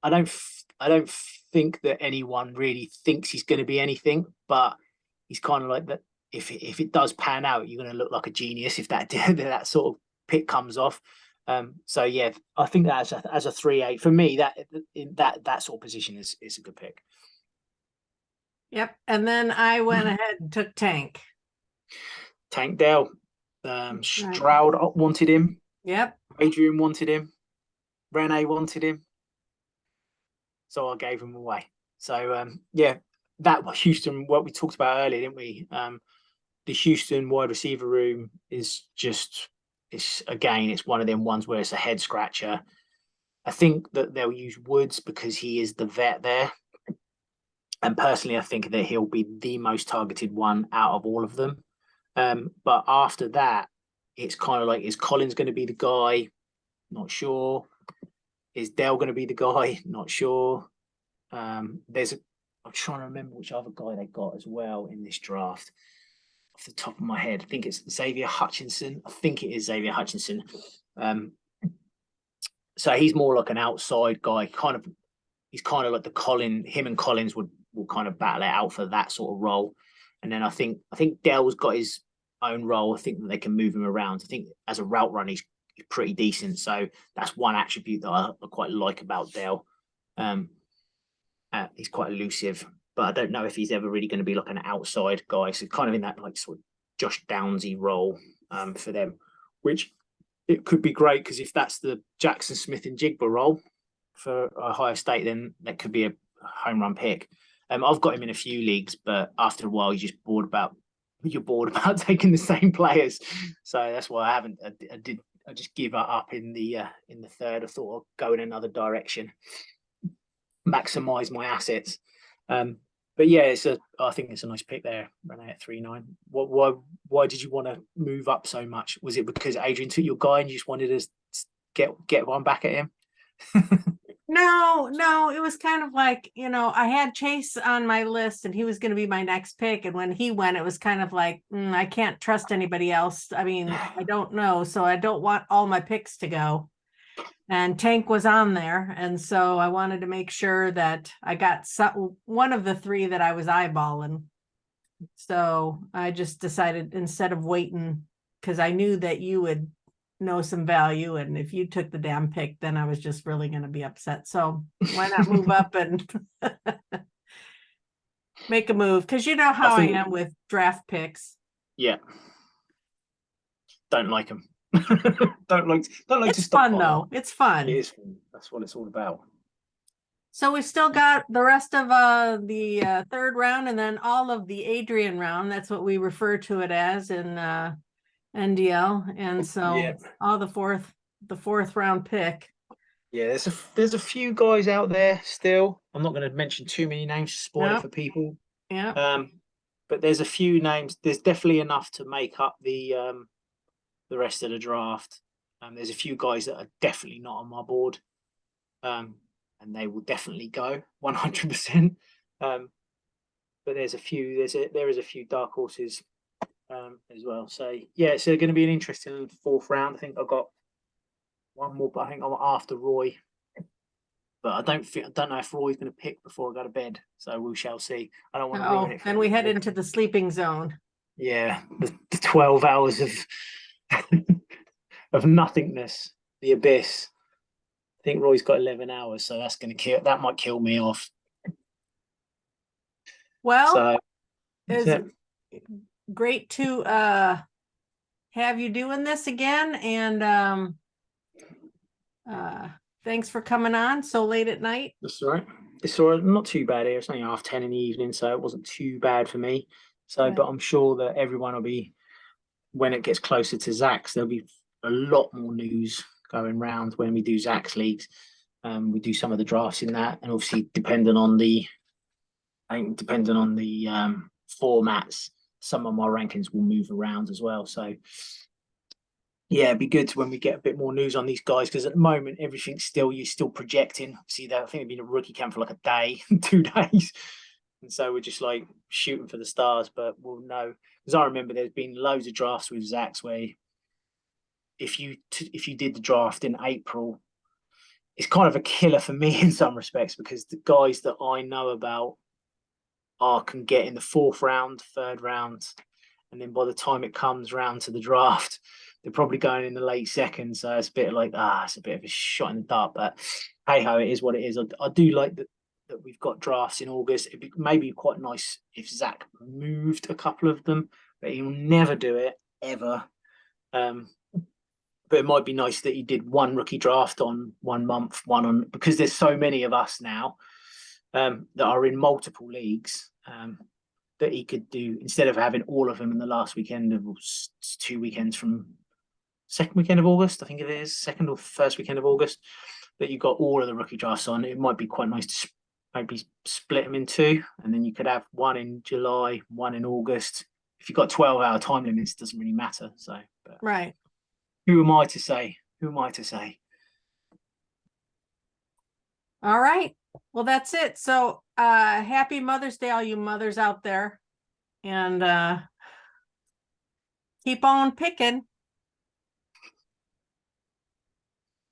I don't think that anyone really thinks he's going to be anything, but he's kind of like that. If it does pan out, you're going to look like a genius if that sort of pick comes off. So yeah, I think that as a 3.8 for me, that in that sort of position is a good pick. Yep. And then I went ahead and took Tank Dell. Stroud wanted him. Yep. Adrian wanted him. Rene wanted him. So I gave him away. So yeah, that Houston, what we talked about earlier, didn't we? The Houston wide receiver room is just, it's one of them ones where it's a head scratcher. I think that they'll use Woods because he is the vet there. And personally, I think that he'll be the most targeted one out of all of them. But after that, it's kind of like, is Collins going to be the guy? Not sure. Is Dell going to be the guy? Not sure. I'm trying to remember which other guy they got as well in this draft. Off the top of my head, I think it's Xavier Hutchinson. So he's more like an outside guy. He's kind of like the him and Collins will kind of battle it out for that sort of role. And then I think Dell's got his own role. I think that they can move him around. I think as a route run, he's pretty decent. So that's one attribute that I quite like about Dell. He's quite elusive, but I don't know if he's ever really going to be like an outside guy. So kind of in that like sort of Josh Downsy role for them, which it could be great, because if that's the Jackson Smith and Jigba role for Ohio State, then that could be a home run pick. I've got him in a few leagues, but after a while you're bored about taking the same players. So that's why I just give up in the third. I thought I'll go in another direction, maximize my assets. But yeah, I think it's a nice pick there, Rene at 3.9. Why did you want to move up so much? Was it because Adrian took your guy and you just wanted to get one back at him? No, it was kind of like, I had Chase on my list and he was going to be my next pick. And when he went, it was kind of like, I can't trust anybody else. I mean, I don't know. So I don't want all my picks to go. And Tank was on there. And so I wanted to make sure that I got one of the three that I was eyeballing. So I just decided, instead of waiting, because I knew that you would know some value, and if you took the damn pick, then I was just really going to be upset. So why not move up and make a move? Because you know how I am with draft picks. Yeah, don't like them. don't like it's to fun though. It's fun. It is. That's what it's all about. So we still got the rest of the third round, and then all of the Adrian round. That's what we refer to it as in NDL. And so all the fourth, the 4th round pick. Yeah, there's a few guys out there still. I'm not going to mention too many names to spoil it for people. Yeah. But there's a few names. There's definitely enough to make up the rest of the draft. There's a few guys that are definitely not on my board, and they will definitely go 100%. But there's a few. There is a few dark horses as well. So yeah, it's going to be an interesting 4th round. I think I've got one more, but I think I'm after Roy. But I don't know if Roy's going to pick before I go to bed. So we shall see. I don't want to ruin it. Then we head into the sleeping zone. Yeah, the 12 hours of of nothingness, the abyss. I think Roy's got 11 hours, so that's going to kill. That might kill me off. Well, so it's great to have you doing this again, and thanks for coming on so late at night. That's all right. It's all right. Not too bad here. It's only 10:30 in the evening, so it wasn't too bad for me. So, but I'm sure that everyone will be, when it gets closer to Zach's, there'll be a lot more news going round when we do Zach's leagues. We do some of the drafts in that, and obviously depending on the formats, some of my rankings will move around as well. So yeah, it'd be good when we get a bit more news on these guys, because at the moment everything's you're still projecting. See that I think they've been a rookie camp for like a day, 2 days, and so we're just like shooting for the stars. But we'll know, because I remember there's been loads of drafts with Zach's where if you did the draft in April, it's kind of a killer for me in some respects, because the guys that I know about can get in the 4th round, 3rd round, and then by the time it comes round to the draft, they're probably going in the late 2nd. So it's a bit like it's a bit of a shot in the dark. But hey ho, it is what it is. I do like that we've got drafts in August. It'd be maybe quite nice if Zach moved a couple of them, but he'll never do it ever. But it might be nice that he did one rookie draft on 1 month, because there's so many of us now that are in multiple leagues, that he could do, instead of having all of them in the last weekend of 2 weekends from 2nd weekend of August, I think it is 2nd or 1st weekend of August, that you got all of the rookie drafts on. It might be quite nice to maybe split them in 2, and then you could have one in July, one in August. If you've got 12-hour time limits, it doesn't really matter. So, but right. Who am I to say? Who am I to say? All right. Well, that's it. So happy Mother's Day, all you mothers out there. And keep on picking.